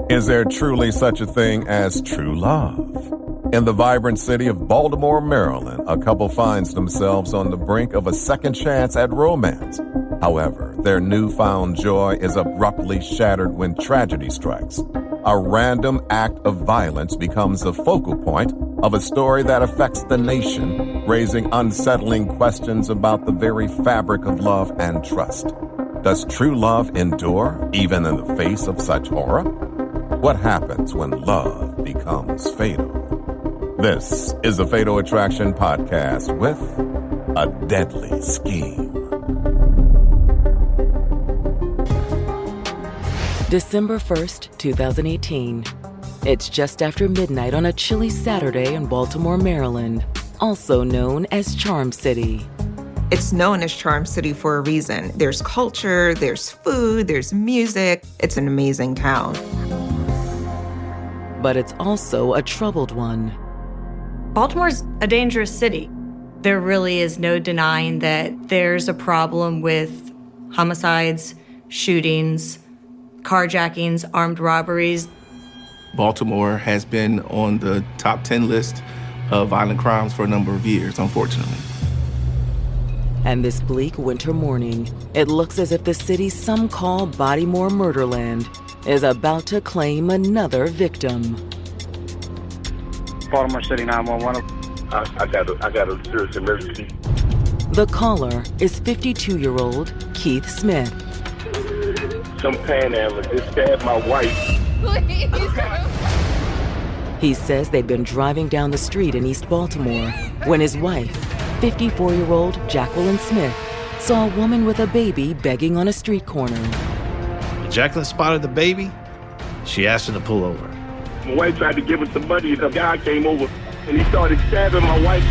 Is there truly such a thing as true love? In the vibrant city of Baltimore, Maryland, a couple finds themselves on the brink of a second chance at romance. However, their newfound joy is abruptly shattered when tragedy strikes. A random act of violence becomes the focal point of a story that affects the nation, raising unsettling questions about the very fabric of love and trust. Does true love endure even in the face of such horror? What happens when love becomes fatal? This is the Fatal Attraction Podcast with a deadly scheme. December 1st, 2018. It's just after midnight on a chilly Saturday in Baltimore, Maryland, also known as Charm City. It's known as Charm City for a reason. There's culture, there's food, there's music. It's an amazing town. But it's also a troubled one. Baltimore's a dangerous city. There really is no denying that there's a problem with homicides, shootings, carjackings, armed robberies. Baltimore has been on the top 10 list of violent crimes for a number of years, unfortunately. And this bleak winter morning, it looks as if the city some call Bodymore Murderland is about to claim another victim. Baltimore City 911. I got a serious emergency. The caller is 52-year-old Keith Smith. Some panhandler just stabbed my wife. He says they'd been driving down the street in East Baltimore when his wife, 54-year-old Jacqueline Smith, saw a woman with a baby begging on a street corner. When Jacqueline spotted the baby, she asked her to pull over. My wife tried to give her some money, and a guy came over, and he started stabbing my wife.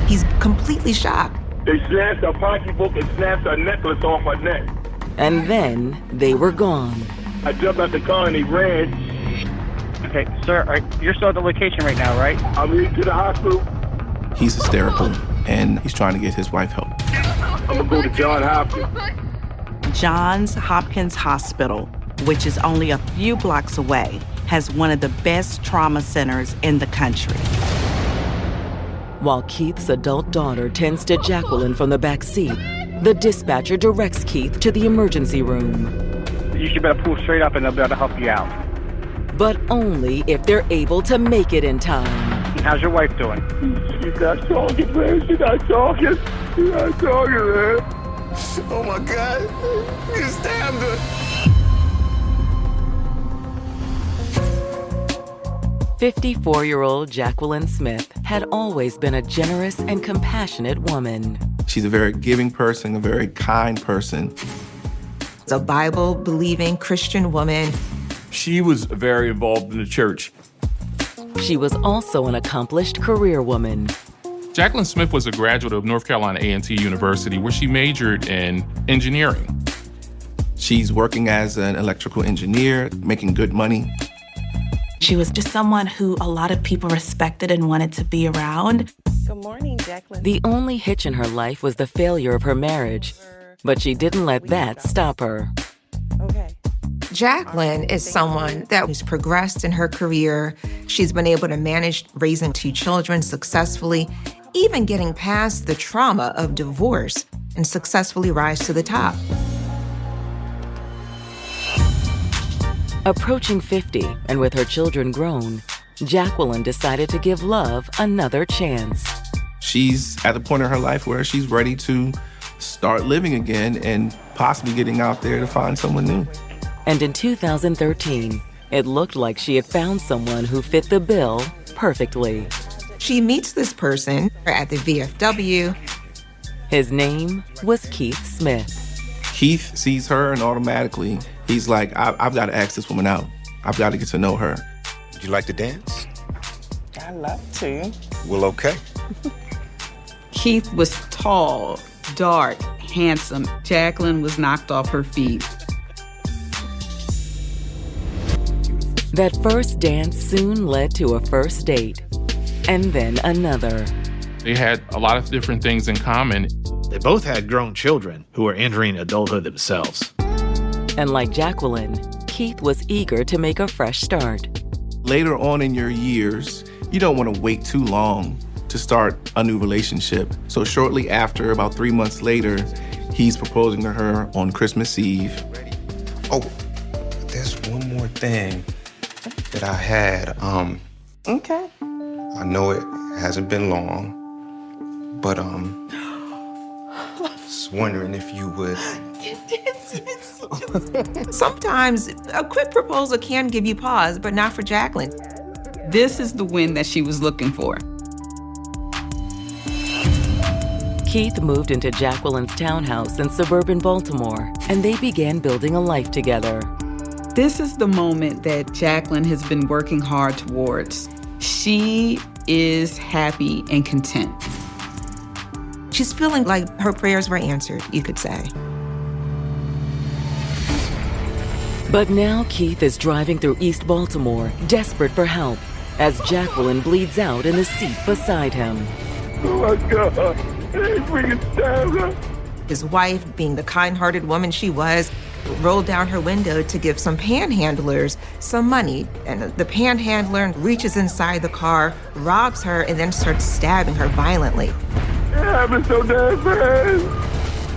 He's completely shocked. They snatched her pocketbook and snatched her necklace off her neck. And then they were gone. I jumped out the car and he ran. Okay, sir, you're still at the location right now, right? I'm heading to the hospital. He's hysterical, and he's trying to get his wife help. I'm going to go to Johns Hopkins. Johns Hopkins Hospital, which is only a few blocks away, has one of the best trauma centers in the country. While Keith's adult daughter tends to Jacqueline from the back seat, the dispatcher directs Keith to the emergency room. You should better pull straight up and they'll be able to help you out. But only if they're able to make it in time. How's your wife doing? She's not talking, man. She's not talking. She's not talking, man. Oh, my God. You stabbed her. 54-year-old Jacqueline Smith had always been a generous and compassionate woman. She's a very giving person, a very kind person. It's a Bible-believing Christian woman. She was very involved in the church. She was also an accomplished career woman. Jacqueline Smith was a graduate of North Carolina A&T University, where she majored in engineering. She's working as an electrical engineer, making good money. She was just someone who a lot of people respected and wanted to be around. Good morning, Jacqueline. The only hitch in her life was the failure of her marriage, but she didn't let that stop her. Okay. Jacqueline is someone that has progressed in her career. She's been able to manage raising 2 children successfully, even getting past the trauma of divorce and successfully rise to the top. Approaching 50 and with her children grown, Jacqueline decided to give love another chance. She's at the point in her life where she's ready to start living again and possibly getting out there to find someone new. And in 2013, it looked like she had found someone who fit the bill perfectly. She meets this person at the VFW. His name was Keith Smith. Keith sees her and automatically he's like, I've got to ask this woman out. I've got to get to know her. Would you like to dance? I love to. Well, okay. Keith was tall, dark, handsome. Jacqueline was knocked off her feet. That first dance soon led to a first date, and then another. They had a lot of different things in common. They both had grown children who were entering adulthood themselves. And like Jacqueline, Keith was eager to make a fresh start. Later on in your years, you don't want to wait too long to start a new relationship. So shortly after, about 3 months later, he's proposing to her on Christmas Eve. Oh, there's one more thing that I had. Okay. I know it hasn't been long, but just wondering if you would. Sometimes a quick proposal can give you pause, but not for Jacqueline. This is the win that she was looking for. Keith moved into Jacqueline's townhouse in suburban Baltimore, and they began building a life together. This is the moment that Jacqueline has been working hard towards. She is happy and content. She's feeling like her prayers were answered, you could say. But now Keith is driving through East Baltimore, desperate for help, as Jacqueline bleeds out in the seat beside him. Oh my God. Hey, freaking stab. His wife, being the kind-hearted woman she was, rolled down her window to give some panhandlers some money. And the panhandler reaches inside the car, robs her, and then starts stabbing her violently. It happened so damn fast.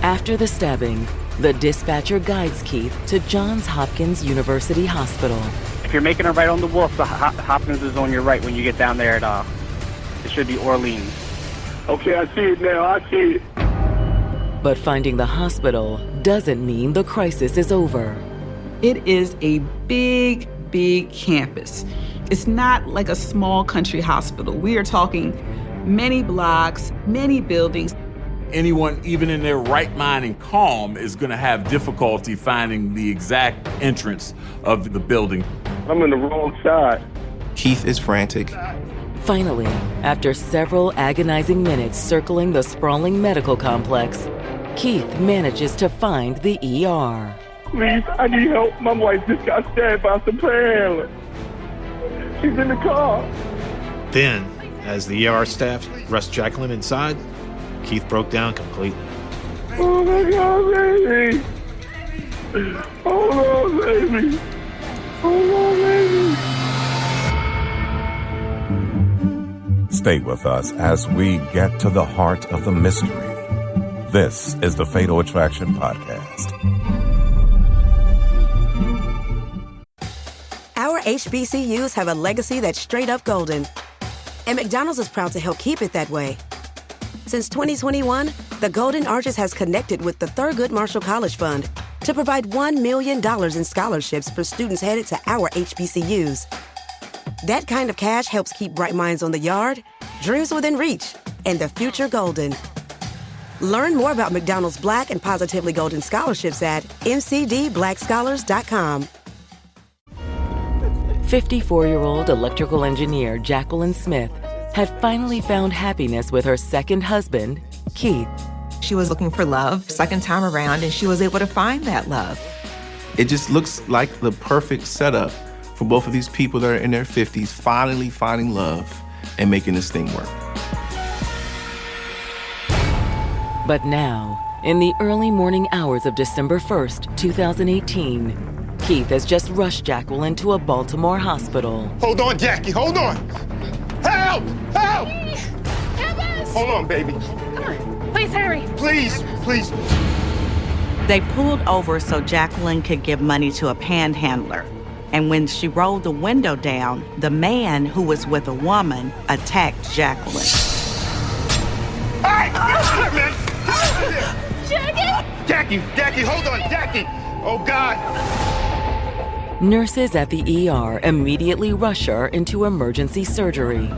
After the stabbing, the dispatcher guides Keith to Johns Hopkins University Hospital. If you're making a right on the Wolf, the Hopkins is on your right when you get down there at, it should be Orleans. Okay, I see it now. I see it. But finding the hospital doesn't mean the crisis is over. It is a big, big campus. It's not like a small country hospital. We are talking many blocks, many buildings. Anyone, even in their right mind and calm, is going to have difficulty finding the exact entrance of the building. I'm in the wrong side. Keith is frantic. Finally, after several agonizing minutes circling the sprawling medical complex, Keith manages to find the ER. Please, I need help. My wife just got stabbed by some panhandler. She's in the car. Then, as the ER staff rushed Jacqueline inside, Keith broke down completely. Oh my God, baby. Hold on, baby. Hold on, baby. Stay with us as we get to the heart of the mystery. This is the Fatal Attraction Podcast. Our HBCUs have a legacy that's straight up golden. And McDonald's is proud to help keep it that way. Since 2021, the Golden Arches has connected with the Thurgood Marshall College Fund to provide $1 million in scholarships for students headed to our HBCUs. That kind of cash helps keep bright minds on the yard, dreams within reach, and the future golden. Learn more about McDonald's Black and Positively Golden scholarships at mcdblackscholars.com. 54-year-old electrical engineer Jacqueline Smith had finally found happiness with her second husband, Keith. She was looking for love second time around, and she was able to find that love. It just looks like the perfect setup for both of these people that are in their 50s finally finding love and making this thing work. But now, in the early morning hours of December 1st, 2018, Keith has just rushed Jacqueline to a Baltimore hospital. Hold on, Jackie, hold on. Help! Help! Help us! Hold on, baby. Come on. Please hurry. Please, please. They pulled over so Jacqueline could give money to a panhandler. And when she rolled the window down, the man who was with a woman attacked Jacqueline. Hey! Man. Jackie! Jackie, hold on, Jackie! Oh, God! Nurses at the ER immediately rush her into emergency surgery.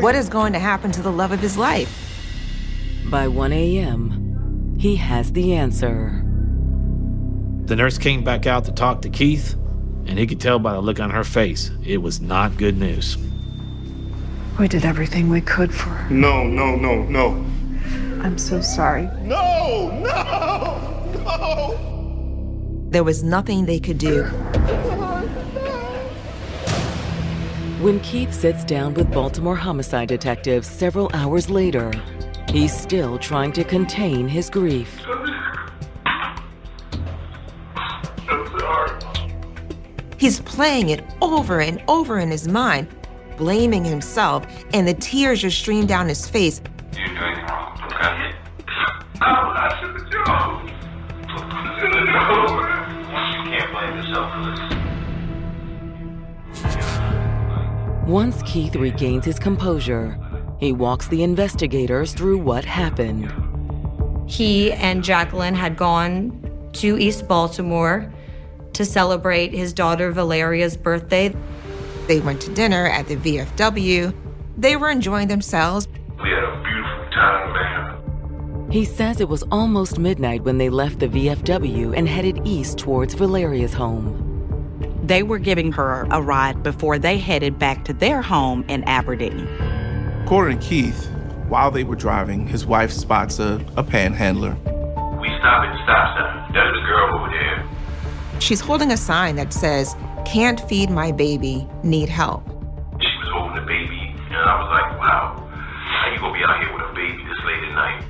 What is going to happen to the love of his life? By 1 a.m., he has the answer. The nurse came back out to talk to Keith, and he could tell by the look on her face it was not good news. We did everything we could for her. No. I'm so sorry. No! There was nothing they could do. When Keith sits down with Baltimore homicide detectives several hours later, he's still trying to contain his grief. I'm sorry. He's playing it over and over in his mind, blaming himself, and the tears just stream down his face. You didn't do anything wrong, okay? I should have known. I should have known. You can't blame yourself for this. Once Keith regains his composure, he walks the investigators through what happened. He and Jacqueline had gone to East Baltimore to celebrate his daughter Valeria's birthday. They went to dinner at the VFW. They were enjoying themselves. We had a beautiful time, man. He says it was almost midnight when they left the VFW and headed east towards Valeria's home. They were giving her a ride before they headed back to their home in Aberdeen. According to Keith, while they were driving, his wife spots a panhandler. We stopped at the stop sign. That is the girl over there. She's holding a sign that says, "Can't feed my baby, need help." She was holding the baby, and I was like, wow, how you gonna be out here with a baby this late at night?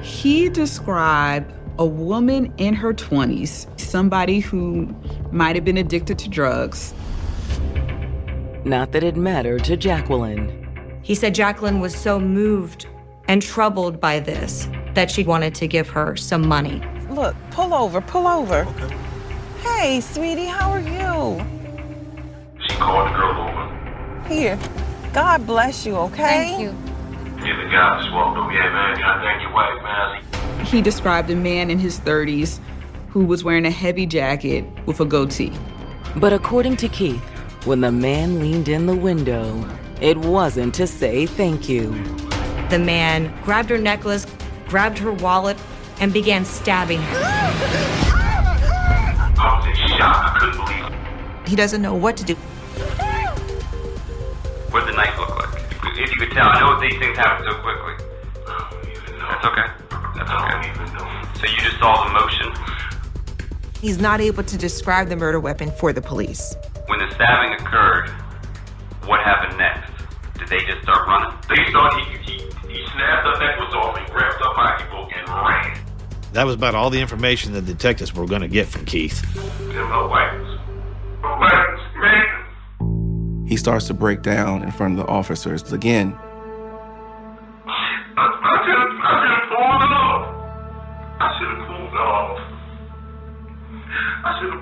He described a woman in her 20s, somebody who might have been addicted to drugs. Not that it mattered to Jacqueline. He said Jacqueline was so moved and troubled by this that she wanted to give her some money. Look, pull over, pull over. Okay. Hey, sweetie, how are you? She called the girl over. Here, God bless you, okay? Thank you. Yeah, the guy just walked over. Yeah, man, you gotta thank your wife, man. He described a man in his 30s who was wearing a heavy jacket with a goatee. But according to Keith, when the man leaned in the window, it wasn't to say thank you. The man grabbed her necklace, grabbed her wallet, and began stabbing her. I was in shock. I couldn't believe it. He doesn't know what to do. What did the knife look like? If you could tell, I know these things happen so quickly. I don't even know. That's okay. That's okay. I don't even know. So you just saw the motion? He's not able to describe the murder weapon for the police. When the stabbing occurred, what happened next? Did they just start running? They started, he snapped her necklace off and grabbed her pocketbook and ran. That was about all the information the detectives were going to get from Keith. Them her weapons. Her weapons, man. He starts to break down in front of the officers again. I should have pulled it off. I should have pulled it off. I should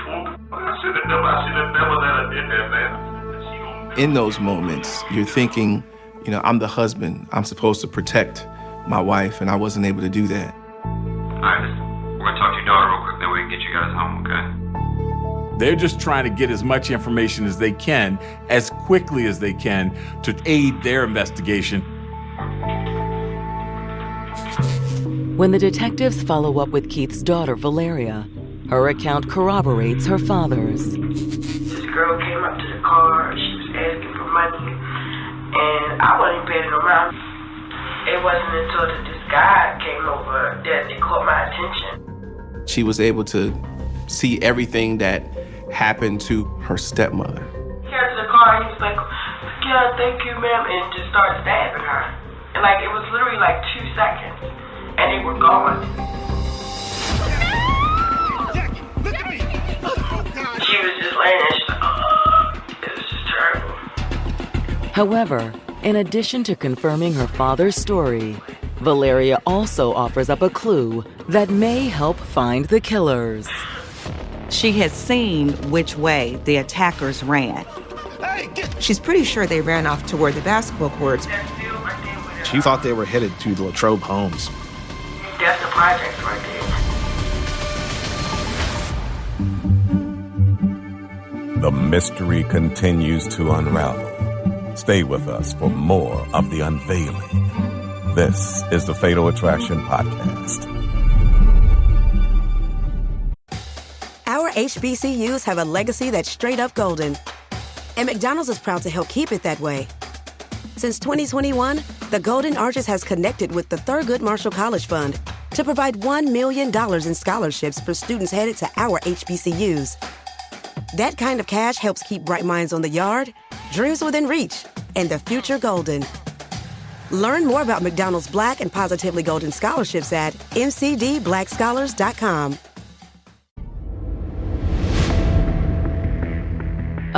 have never let her in there, man. In those moments, you're thinking, you know, I'm the husband. I'm supposed to protect my wife, and I wasn't able to do that. All right, we're going to talk to your daughter real quick, then we can get you guys home, okay? They're just trying to get as much information as they can, as quickly as they can, to aid their investigation. When the detectives follow up with Keith's daughter, Valeria, her account corroborates her father's. This girl came up to the car, she was asking for money, and I wasn't paying no mind. It wasn't until this guy came over that it caught my attention. She was able to see everything that happened to her stepmother. He got to the car, he was like, yeah, thank you, ma'am, and just started stabbing her. And like, it was literally like 2 seconds, and they were gone. She was just laying there, she's like, it was just terrible. However, in addition to confirming her father's story, Valeria also offers up a clue that may help find the killers. She has seen which way the attackers ran. She's pretty sure they ran off toward the basketball courts. She thought they were headed to the Latrobe homes. That's the project right there. The mystery continues to unravel. Stay with us for more of the unveiling. This is the Fatal Attraction Podcast. Our HBCUs have a legacy that's straight up golden. And McDonald's is proud to help keep it that way. Since 2021, the Golden Arches has connected with the Thurgood Marshall College Fund to provide $1 million in scholarships for students headed to our HBCUs. That kind of cash helps keep bright minds on the yard, dreams within reach, and the future golden. Learn more about McDonald's Black and Positively Golden scholarships at mcdblackscholars.com.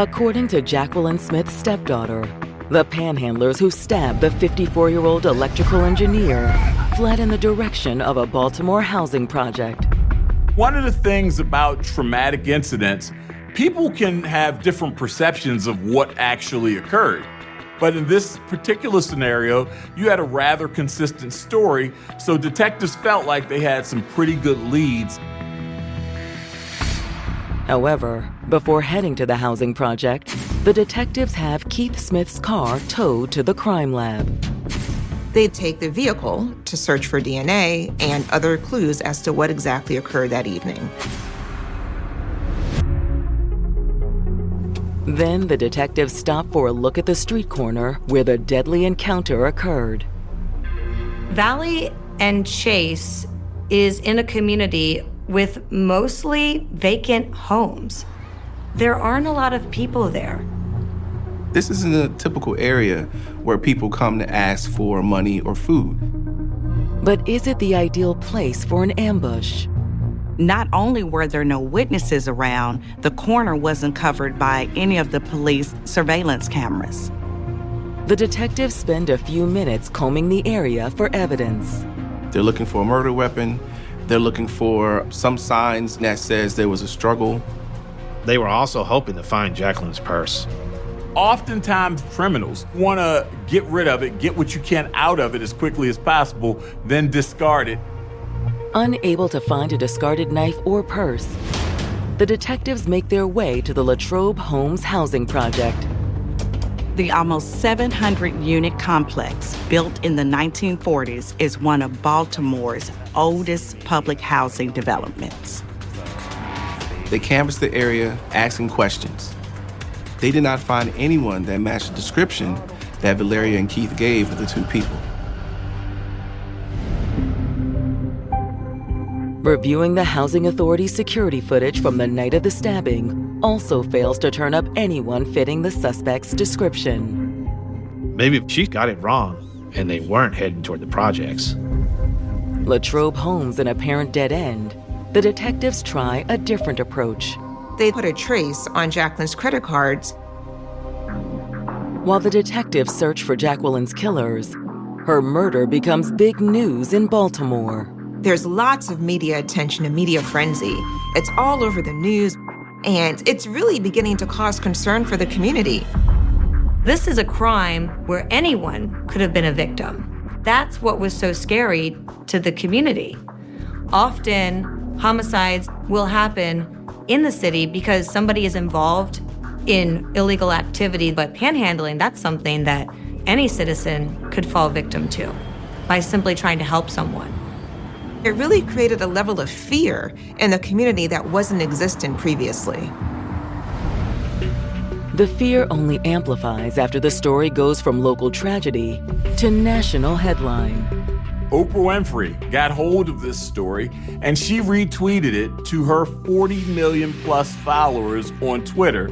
According to Jacqueline Smith's stepdaughter, the panhandlers who stabbed the 54-year-old electrical engineer fled in the direction of a Baltimore housing project. One of the things about traumatic incidents, people can have different perceptions of what actually occurred. But in this particular scenario, you had a rather consistent story, so detectives felt like they had some pretty good leads. However, before heading to the housing project, the detectives have Keith Smith's car towed to the crime lab. They take the vehicle to search for DNA and other clues as to what exactly occurred that evening. Then the detectives stop for a look at the street corner where the deadly encounter occurred. Valley and Chase is in a community with mostly vacant homes. There aren't a lot of people there. This isn't a typical area where people come to ask for money or food. But is it the ideal place for an ambush? Not only were there no witnesses around, the corner wasn't covered by any of the police surveillance cameras. The detectives spend a few minutes combing the area for evidence. They're looking for a murder weapon. They're looking for some signs that says there was a struggle. They were also hoping to find Jacqueline's purse. Oftentimes, criminals want to get rid of it, get what you can out of it as quickly as possible, then discard it. Unable to find a discarded knife or purse, the detectives make their way to the Latrobe Homes housing project. The almost 700-unit complex, built in the 1940s, is one of Baltimore's oldest public housing developments. They canvassed the area, asking questions. They did not find anyone that matched the description that Valeria and Keith gave of the two people. Reviewing the Housing Authority's security footage from the night of the stabbing also fails to turn up anyone fitting the suspect's description. Maybe she got it wrong, and they weren't heading toward the projects. Latrobe Homes an apparent dead end, the detectives try a different approach. They put a trace on Jacqueline's credit cards. While the detectives search for Jacqueline's killers, her murder becomes big news in Baltimore. There's lots of media attention and media frenzy. It's all over the news, and it's really beginning to cause concern for the community. This is a crime where anyone could have been a victim. That's what was so scary to the community. Often, homicides will happen in the city because somebody is involved in illegal activity, but panhandling, that's something that any citizen could fall victim to by simply trying to help someone. It really created a level of fear in the community that wasn't existent previously. The fear only amplifies after the story goes from local tragedy to national headline. Oprah Winfrey got hold of this story, and she retweeted it to her 40 million plus followers on Twitter.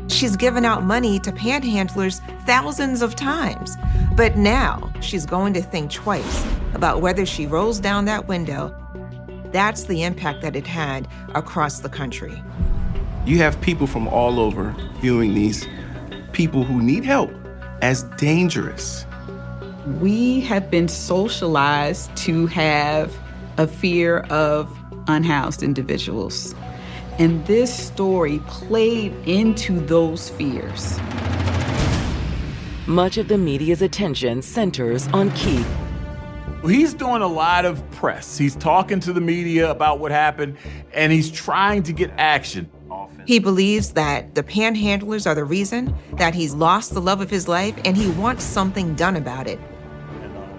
She's given out money to panhandlers thousands of times, but now she's going to think twice about whether she rolls down that window. That's the impact that it had across the country. You have people from all over viewing these people who need help as dangerous. We have been socialized to have a fear of unhoused individuals. And this story played into those fears. Much of the media's attention centers on Keith. He's doing a lot of press. He's talking to the media about what happened, and he's trying to get action. He believes that the panhandlers are the reason that he's lost the love of his life, and he wants something done about it.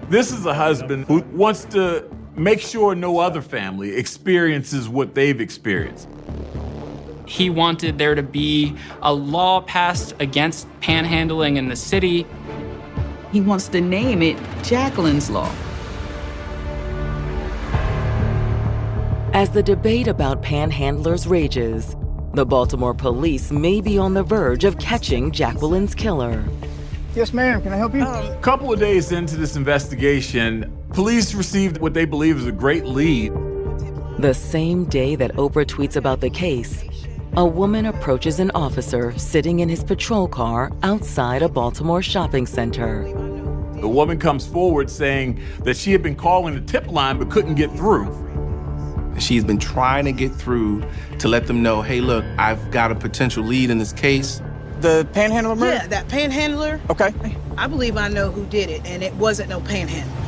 This is a husband who wants to make sure no other family experiences what they've experienced. He wanted there to be a law passed against panhandling in the city. He wants to name it Jacqueline's Law. As the debate about panhandlers rages, the Baltimore police may be on the verge of catching Jacqueline's killer. Yes, ma'am. Can I help you? A couple of days into this investigation, police received what they believe is a great lead. The same day that Oprah tweets about the case, a woman approaches an officer sitting in his patrol car outside a Baltimore shopping center. The woman comes forward saying that she had been calling the tip line but couldn't get through. She's been trying to get through to let them know, hey, look, I've got a potential lead in this case. The panhandler murder? Yeah, that panhandler. Okay. I believe I know who did it, and it wasn't no panhandler.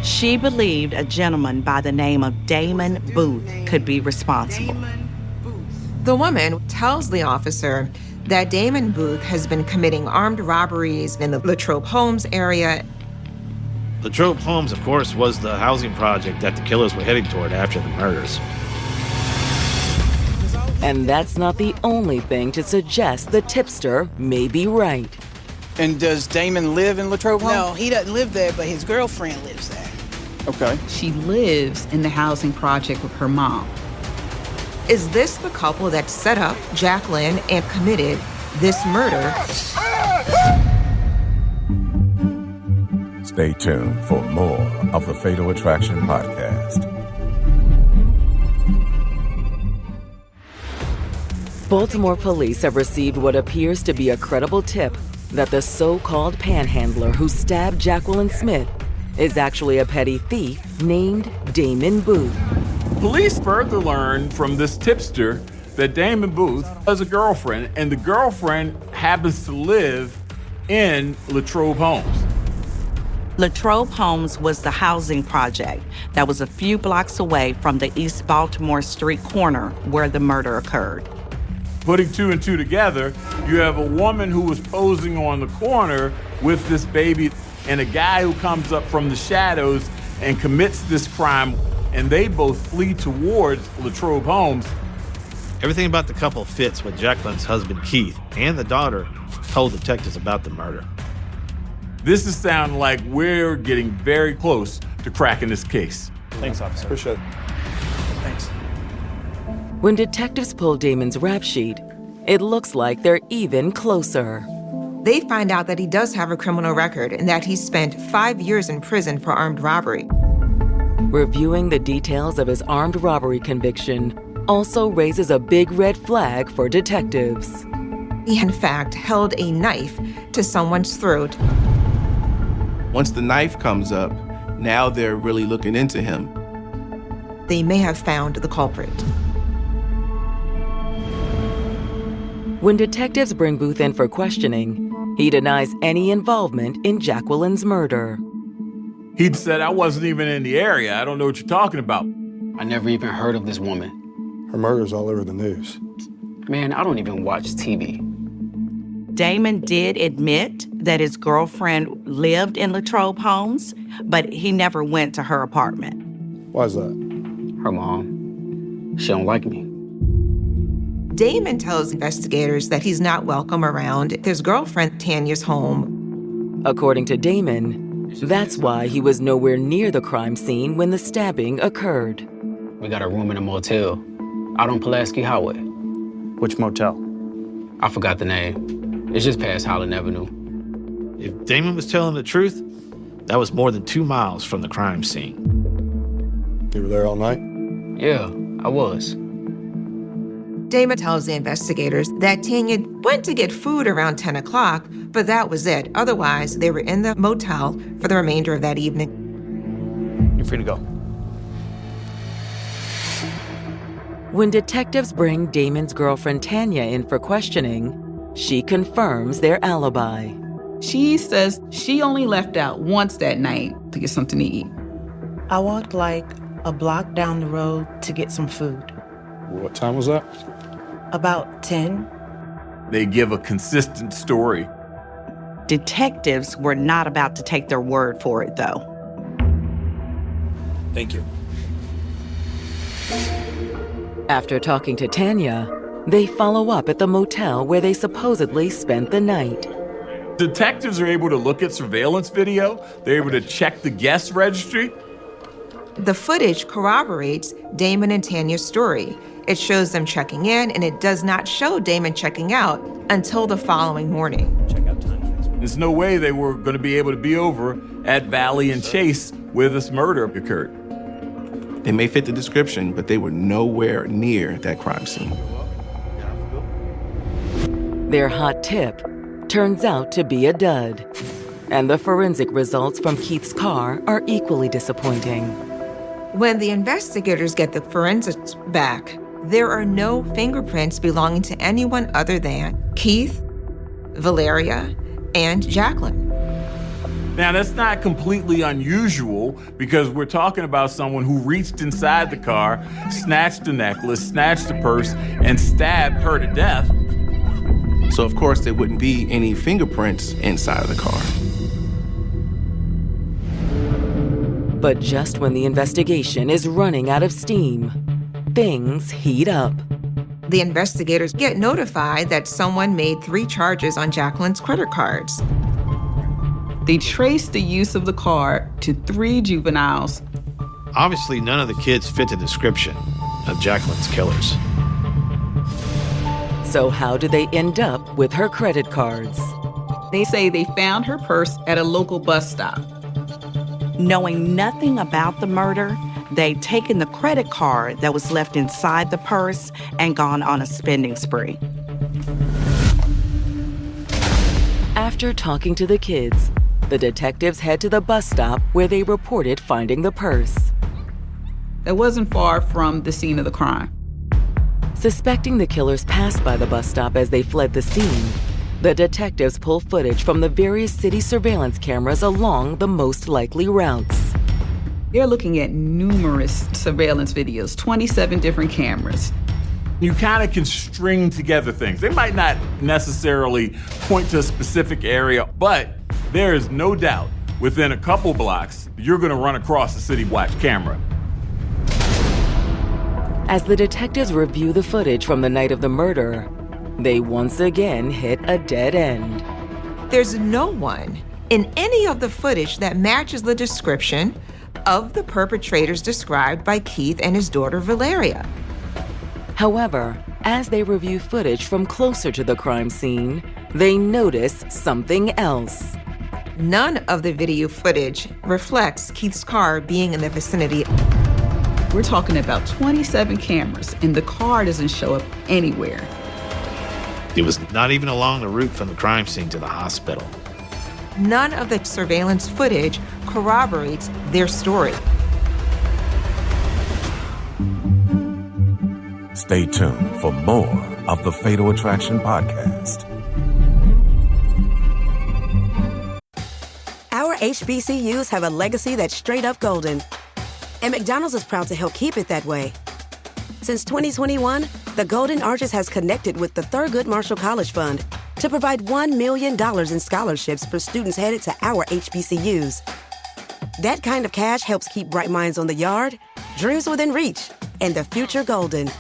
She believed a gentleman by the name of Damon Booth could be responsible. The woman tells the officer that Damon Booth has been committing armed robberies in the Latrobe Homes area. Latrobe Homes, of course, was the housing project that the killers were heading toward after the murders. And that's not the only thing to suggest the tipster may be right. And does Damon live in Latrobe Homes? No, he doesn't live there, but his girlfriend lives there. Okay. She lives in the housing project with her mom. Is this the couple that set up Jacqueline and committed this murder? Stay tuned for more of the Fatal Attraction podcast. Baltimore police have received what appears to be a credible tip that the so-called panhandler who stabbed Jacqueline Smith is actually a petty thief named Damon Booth. Police further learned from this tipster that Damon Booth has a girlfriend, and the girlfriend happens to live in Latrobe Homes. Latrobe Homes was the housing project that was a few blocks away from the East Baltimore Street corner where the murder occurred. Putting two and two together, you have a woman who was posing on the corner with this baby and a guy who comes up from the shadows and commits this crime, and they both flee towards Latrobe Homes. Everything about the couple fits what Jacqueline's husband, Keith, and the daughter told detectives about the murder. This is sounding like we're getting very close to cracking this case. Thanks, officer. Appreciate it. Thanks. When detectives pull Damon's rap sheet, it looks like they're even closer. They find out that he does have a criminal record and that he spent 5 years in prison for armed robbery. Reviewing the details of his armed robbery conviction also raises a big red flag for detectives. He, in fact, held a knife to someone's throat. Once the knife comes up, now they're really looking into him. They may have found the culprit. When detectives bring Booth in for questioning, he denies any involvement in Jacqueline's murder. He said, I wasn't even in the area. I don't know what you're talking about. I never even heard of this woman. Her murder's all over the news. Man, I don't even watch TV. Damon did admit that his girlfriend lived in Latrobe Homes, but he never went to her apartment. Why is that? Her mom. She don't like me. Damon tells investigators that he's not welcome around his girlfriend Tanya's home. According to Damon, that's why he was nowhere near the crime scene when the stabbing occurred. We got a room in a motel out on Pulaski Highway. Which motel? I forgot the name. It's just past Highland Avenue. If Damon was telling the truth, that was more than 2 miles from the crime scene. You were there all night? Yeah, I was. Damon tells the investigators that Tanya went to get food around 10 o'clock, but that was it. Otherwise, they were in the motel for the remainder of that evening. You're free to go. When detectives bring Damon's girlfriend Tanya in for questioning, she confirms their alibi. She says she only left out once that night to get something to eat. I walked like a block down the road to get some food. What time was that? About 10. They give a consistent story. Detectives were not about to take their word for it, though. Thank you. After talking to Tanya, they follow up at the motel where they supposedly spent the night. Detectives are able to look at surveillance video. They're able to check the guest registry. The footage corroborates Damon and Tanya's story. It shows them checking in, and it does not show Damon checking out until the following morning. There's no way they were going to be able to be over at Valley and Chase where this murder occurred. They may fit the description, but they were nowhere near that crime scene. Their hot tip turns out to be a dud. And the forensic results from Keith's car are equally disappointing. When the investigators get the forensics back, there are no fingerprints belonging to anyone other than Keith, Valeria, and Jacqueline. Now, that's not completely unusual because we're talking about someone who reached inside the car, snatched the necklace, snatched the purse, and stabbed her to death. So, of course, there wouldn't be any fingerprints inside of the car. But just when the investigation is running out of steam, things heat up. The investigators get notified that someone made 3 charges on Jacqueline's credit cards. They traced the use of the card to 3 juveniles. Obviously, none of the kids fit the description of Jacqueline's killers. So how do they end up with her credit cards? They say they found her purse at a local bus stop. Knowing nothing about the murder, they'd taken the credit card that was left inside the purse and gone on a spending spree. After talking to the kids, the detectives head to the bus stop where they reported finding the purse. It wasn't far from the scene of the crime. Suspecting the killers passed by the bus stop as they fled the scene, the detectives pull footage from the various city surveillance cameras along the most likely routes. They're looking at numerous surveillance videos, 27 different cameras. You kind of can string together things. They might not necessarily point to a specific area, but there is no doubt within a couple blocks, you're going to run across a city watch camera. As the detectives review the footage from the night of the murder, they once again hit a dead end. There's no one in any of the footage that matches the description of the perpetrators described by Keith and his daughter Valeria. However, as they review footage from closer to the crime scene, they notice something else. None of the video footage reflects Keith's car being in the vicinity. We're talking about 27 cameras, and the car doesn't show up anywhere. It was not even along the route from the crime scene to the hospital. None of the surveillance footage corroborates their story. Stay tuned for more of the Fatal Attraction podcast. Our HBCUs have a legacy that's straight up golden. And McDonald's is proud to help keep it that way. Since 2021, the Golden Arches has connected with the Thurgood Marshall College Fund to provide $1 million in scholarships for students headed to our HBCUs. That kind of cash helps keep bright minds on the yard, dreams within reach, and the future golden.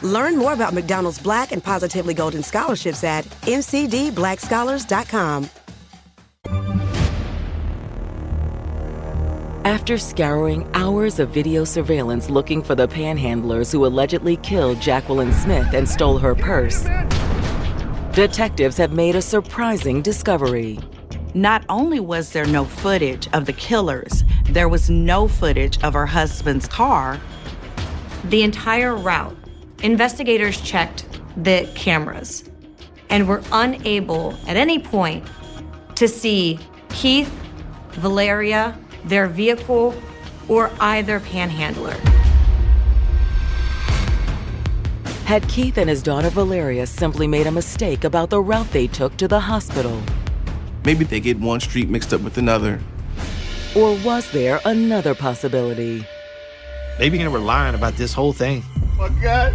Learn more about McDonald's Black and Positively Golden scholarships at mcdblackscholars.com. After scouring hours of video surveillance looking for the panhandlers who allegedly killed Jacqueline Smith and stole her purse, detectives have made a surprising discovery. Not only was there no footage of the killers, there was no footage of her husband's car. The entire route, investigators checked the cameras and were unable at any point to see Keith, Valeria, their vehicle, or either panhandler. Had Keith and his daughter Valeria simply made a mistake about the route they took to the hospital? Maybe they get one street mixed up with another. Or was there another possibility? Maybe they were lying about this whole thing. Oh my God,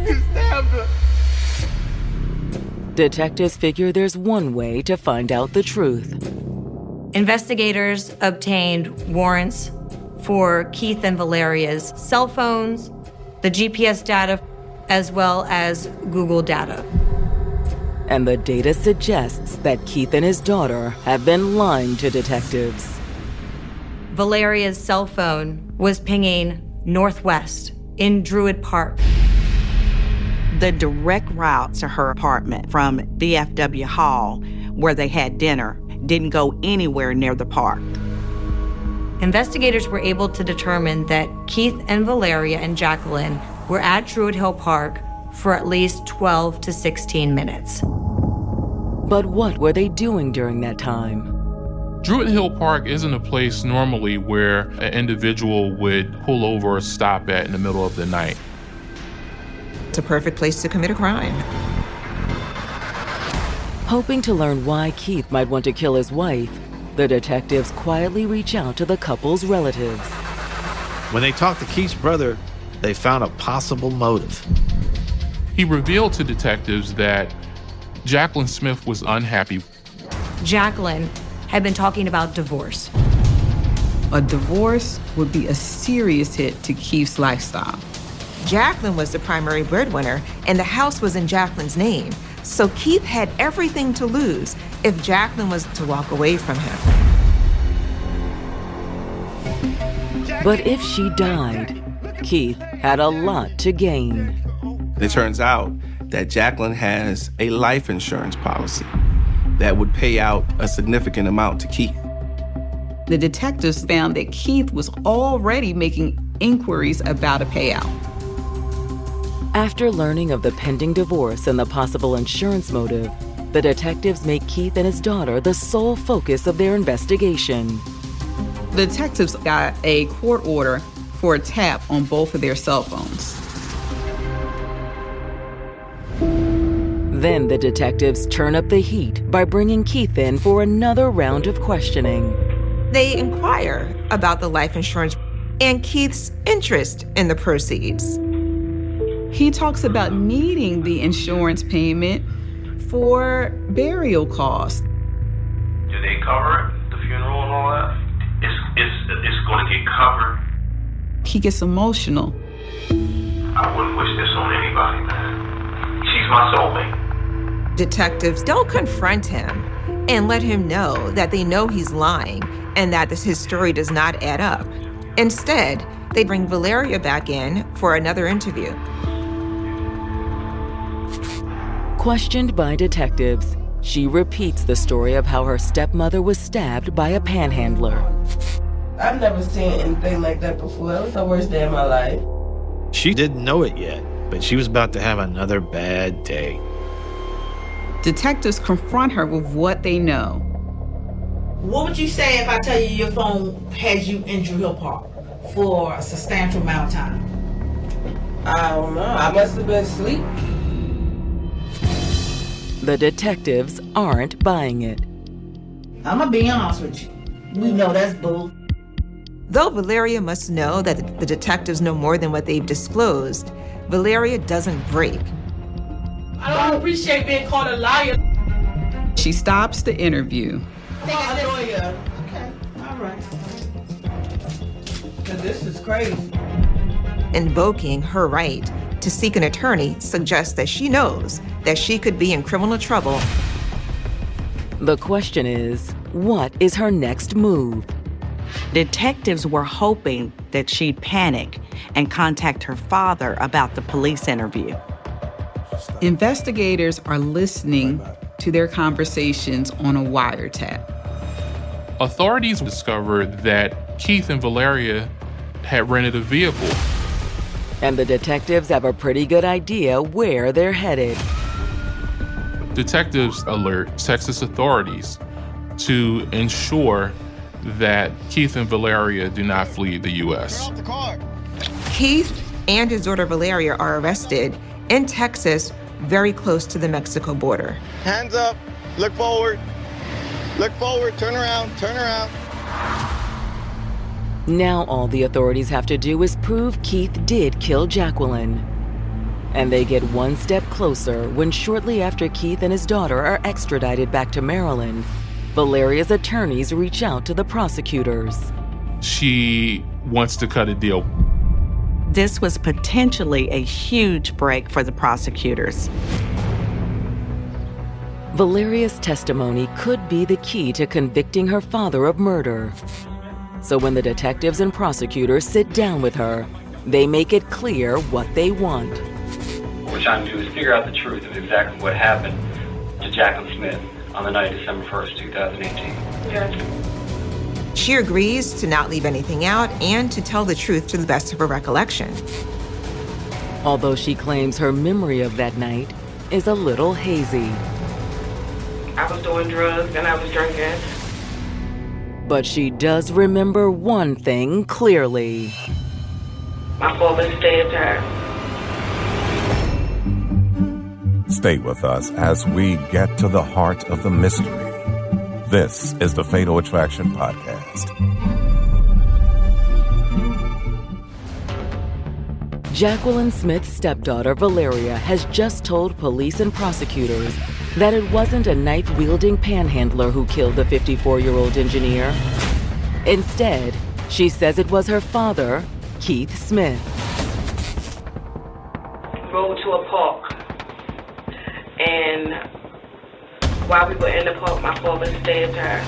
he stabbed her. Detectives figure there's one way to find out the truth. Investigators obtained warrants for Keith and Valeria's cell phones, the GPS data, as well as Google data. And the data suggests that Keith and his daughter have been lying to detectives. Valeria's cell phone was pinging northwest in Druid Park. The direct route to her apartment from VFW Hall, where they had dinner, didn't go anywhere near the park. investigators were able to determine that Keith and Valeria and Jacqueline were at Druid Hill Park for at least 12 to 16 minutes. But what were they doing during that time? Druid Hill Park isn't a place normally where an individual would pull over or stop at in the middle of the night. It's a perfect place to commit a crime. Hoping to learn why Keith might want to kill his wife, the detectives quietly reach out to the couple's relatives. When they talked to Keith's brother, they found a possible motive. He revealed to detectives that Jacqueline Smith was unhappy. Jacqueline had been talking about divorce. A divorce would be a serious hit to Keith's lifestyle. Jacqueline was the primary breadwinner, and the house was in Jacqueline's name. So Keith had everything to lose if Jacqueline was to walk away from him. But if she died, Keith had a lot to gain. It turns out that Jacqueline has a life insurance policy that would pay out a significant amount to Keith. The detectives found that Keith was already making inquiries about a payout. After learning of the pending divorce and the possible insurance motive, the detectives make Keith and his daughter the sole focus of their investigation. The detectives got a court order for a tap on both of their cell phones. Then the detectives turn up the heat by bringing Keith in for another round of questioning. They inquire about the life insurance and Keith's interest in the proceeds. He talks about needing the insurance payment for burial costs. Do they cover it, the funeral and all that? It's going to get covered. He gets emotional. I wouldn't wish this on anybody, man. She's my soulmate. Detectives don't confront him and let him know that they know he's lying and that his story does not add up. Instead, they bring Valeria back in for another interview. Questioned by detectives, she repeats the story of how her stepmother was stabbed by a panhandler. I've never seen anything like that before. That was the worst day of my life. She didn't know it yet, but she was about to have another bad day. Detectives confront her with what they know. What would you say if I tell you your phone had you in Druid Hill Park for a substantial amount of time? I don't know. I must have been asleep. The detectives aren't buying it. I'm gonna be honest with you. We know that's bull. Though Valeria must know that the detectives know more than what they've disclosed, Valeria doesn't break. I don't appreciate being called a liar. She stops the interview. A lawyer. Okay, all right. Because this is crazy. Invoking her right to seek an attorney suggests that she knows that she could be in criminal trouble. The question is, what is her next move? Detectives were hoping that she'd panic and contact her father about the police interview. Investigators are listening to their conversations on a wiretap. Authorities discovered that Keith and Valeria had rented a vehicle. And the detectives have a pretty good idea where they're headed. Detectives alert Texas authorities to ensure that Keith and Valeria do not flee the U.S. Keith and his daughter Valeria are arrested in Texas, very close to the Mexico border. Hands up, look forward, turn around, turn around. Now all the authorities have to do is prove Keith did kill Jacqueline. And they get one step closer when shortly after Keith and his daughter are extradited back to Maryland, Valeria's attorneys reach out to the prosecutors. She wants to cut a deal. This was potentially a huge break for the prosecutors. Valeria's testimony could be the key to convicting her father of murder. So when the detectives and prosecutors sit down with her, they make it clear what they want. What we're trying to do is figure out the truth of exactly what happened to Jacqueline Smith on the night of December 1st, 2018. Gotcha. She agrees to not leave anything out and to tell the truth to the best of her recollection. Although she claims her memory of that night is a little hazy. I was doing drugs and I was drinking. But she does remember one thing clearly. My father's dead to her. Stay with us as we get to the heart of the mystery. This is the Fatal Attraction Podcast. Jacqueline Smith's stepdaughter, Valeria, has just told police and prosecutors that it wasn't a knife-wielding panhandler who killed the 54-year-old engineer. Instead, she says it was her father, Keith Smith. Rode to a park, and while we were in the park, my father stabbed her.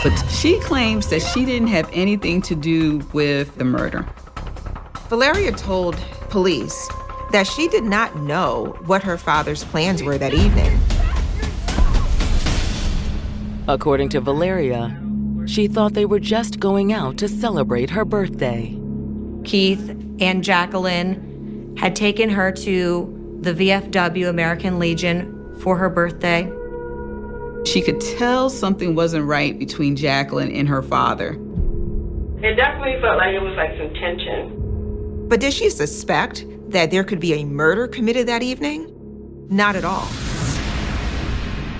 But she claims that she didn't have anything to do with the murder. Valeria told police that she did not know what her father's plans were that evening. According to Valeria, she thought they were just going out to celebrate her birthday. Keith and Jacqueline had taken her to the VFW American Legion for her birthday. She could tell something wasn't right between Jacqueline and her father. It definitely felt like it was like some tension. But did she suspect that there could be a murder committed that evening? Not at all.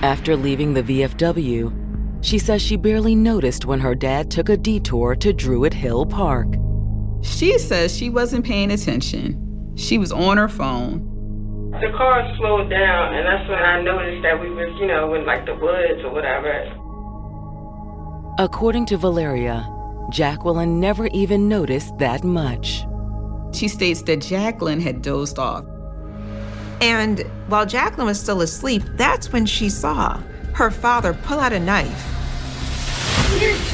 After leaving the VFW, she says she barely noticed when her dad took a detour to Druid Hill Park. She says she wasn't paying attention. She was on her phone. The car slowed down, and that's when I noticed that we was, in like the woods or whatever. According to Valeria, Jacqueline never even noticed that much. She states that Jacqueline had dozed off. And while Jacqueline was still asleep, that's when she saw her father pull out a knife.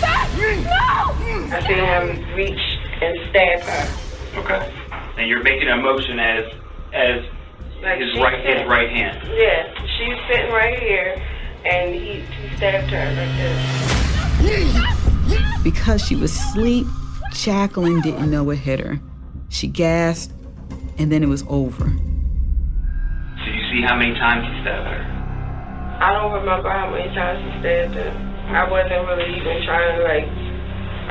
No! I seen him reach and stab her. Okay. And you're making a motion as like his right hand. Yeah, she was sitting right here, and he stabbed her like this. Because she was asleep, Jacqueline didn't know what hit her. She gasped, and then it was over. So you see how many times he stabbed her? I don't remember how many times he stabbed her. I wasn't really even trying to,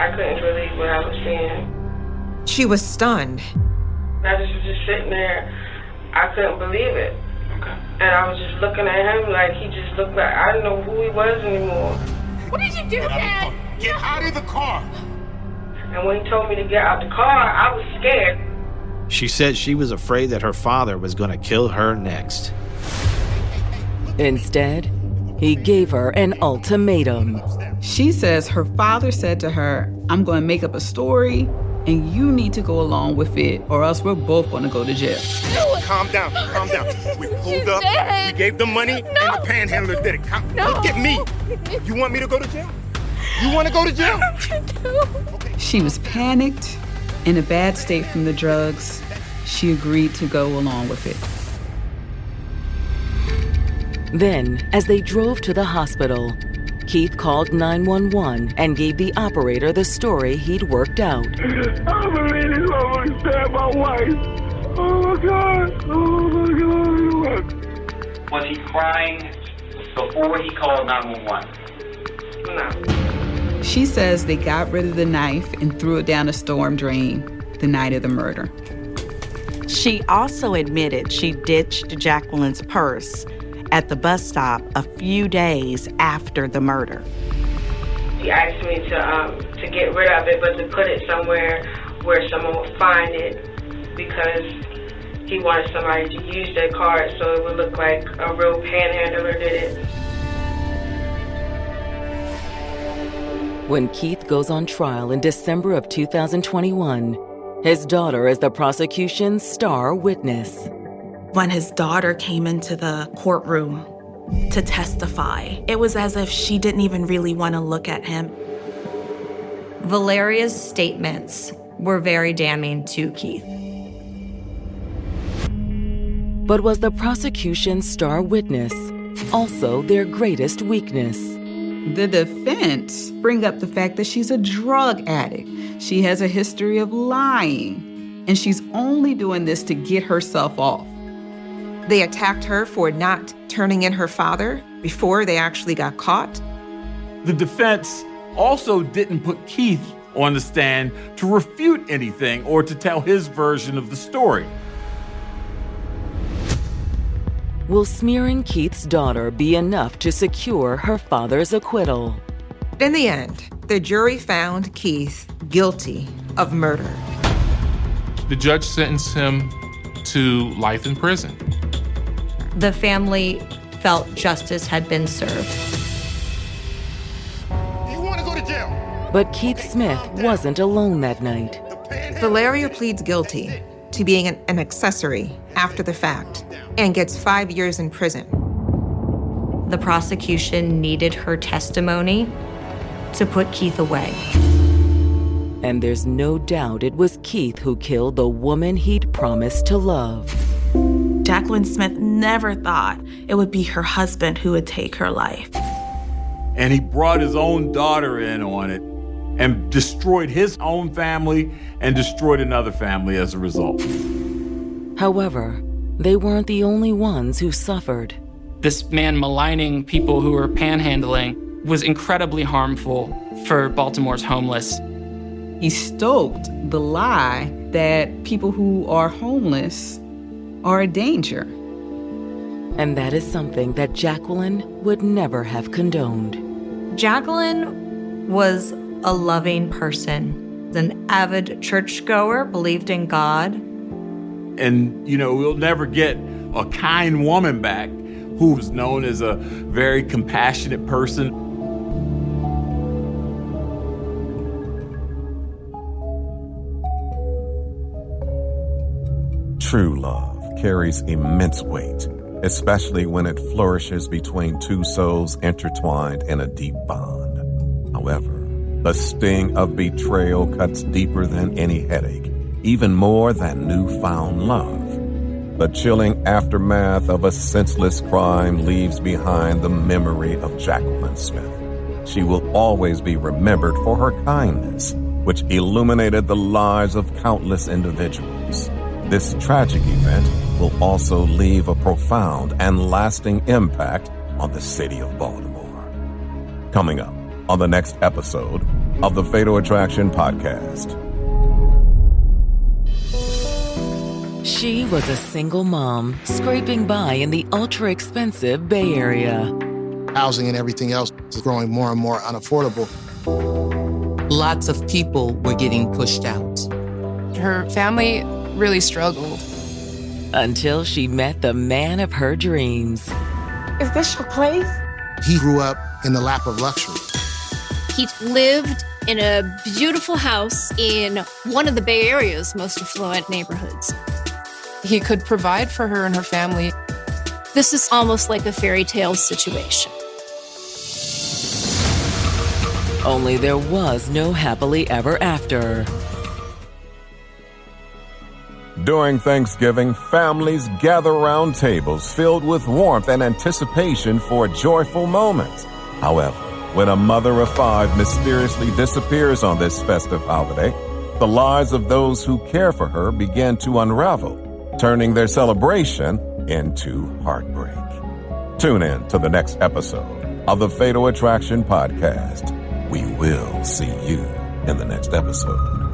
I couldn't believe what I was seeing. She was stunned. I just was just sitting there. I couldn't believe it. Okay. And I was just looking at him like he just looked like I didn't know who he was anymore. What did you do, Dad? Get out of the car! And when he told me to get out the car, I was scared. She said she was afraid that her father was going to kill her next. Instead, he gave her an ultimatum. She says her father said to her, "I'm going to make up a story, and you need to go along with it, or else we're both going to go to jail." Calm down. We pulled up, we gave them money, and the panhandler did it. Look at me. You want me to go to jail? You want to go to jail? She was panicked, in a bad state from the drugs. She agreed to go along with it. Then, as they drove to the hospital, Keith called 911 and gave the operator the story he'd worked out. I believe he's going to stab my wife. Oh my God. Was he crying before he called 911? No. She says they got rid of the knife and threw it down a storm drain the night of the murder. She also admitted she ditched Jacqueline's purse at the bus stop a few days after the murder. He asked me to get rid of it, but to put it somewhere where someone would find it because he wanted somebody to use their card so it would look like a real panhandler did it. When Keith goes on trial in December of 2021, his daughter is the prosecution's star witness. When his daughter came into the courtroom to testify, it was as if she didn't even really want to look at him. Valeria's statements were very damning to Keith. But was the prosecution's star witness also their greatest weakness? The defense bring up the fact that she's a drug addict. She has a history of lying, and she's only doing this to get herself off. They attacked her for not turning in her father before they actually got caught. The defense also didn't put Keith on the stand to refute anything or to tell his version of the story. Will smearing Keith's daughter be enough to secure her father's acquittal? In the end, the jury found Keith guilty of murder. The judge sentenced him to life in prison. The family felt justice had been served. You want to go to jail? But Keith Smith wasn't alone that night. Valeria pleads guilty to being an accessory after the fact and gets 5 years in prison. The prosecution needed her testimony to put Keith away. And there's no doubt it was Keith who killed the woman he'd promised to love. Jacqueline Smith never thought it would be her husband who would take her life. And he brought his own daughter in on it and destroyed his own family and destroyed another family as a result. However, they weren't the only ones who suffered. This man maligning people who were panhandling was incredibly harmful for Baltimore's homeless. He stoked the lie that people who are homeless are a danger. And that is something that Jacqueline would never have condoned. Jacqueline was a loving person, an avid churchgoer, believed in God. And, we'll never get a kind woman back who was known as a very compassionate person. True love carries immense weight, especially when it flourishes between two souls intertwined in a deep bond. However, the sting of betrayal cuts deeper than any headache, even more than newfound love. The chilling aftermath of a senseless crime leaves behind the memory of Jacqueline Smith. She will always be remembered for her kindness, which illuminated the lives of countless individuals. This tragic event will also leave a profound and lasting impact on the city of Baltimore. Coming up on the next episode of the Fatal Attraction Podcast. She was a single mom scraping by in the ultra-expensive Bay Area. Housing and everything else is growing more and more unaffordable. Lots of people were getting pushed out. Her family really struggled. Until she met the man of her dreams. Is this your place? He grew up in the lap of luxury. He lived in a beautiful house in one of the Bay Area's most affluent neighborhoods. He could provide for her and her family. This is almost like a fairy tale situation. Only there was no happily ever after. During Thanksgiving, families gather around tables filled with warmth and anticipation for a joyful moment. However, when a mother of five mysteriously disappears on this festive holiday, the lives of those who care for her begin to unravel, turning their celebration into heartbreak. Tune in to the next episode of the Fatal Attraction Podcast. We will see you in the next episode.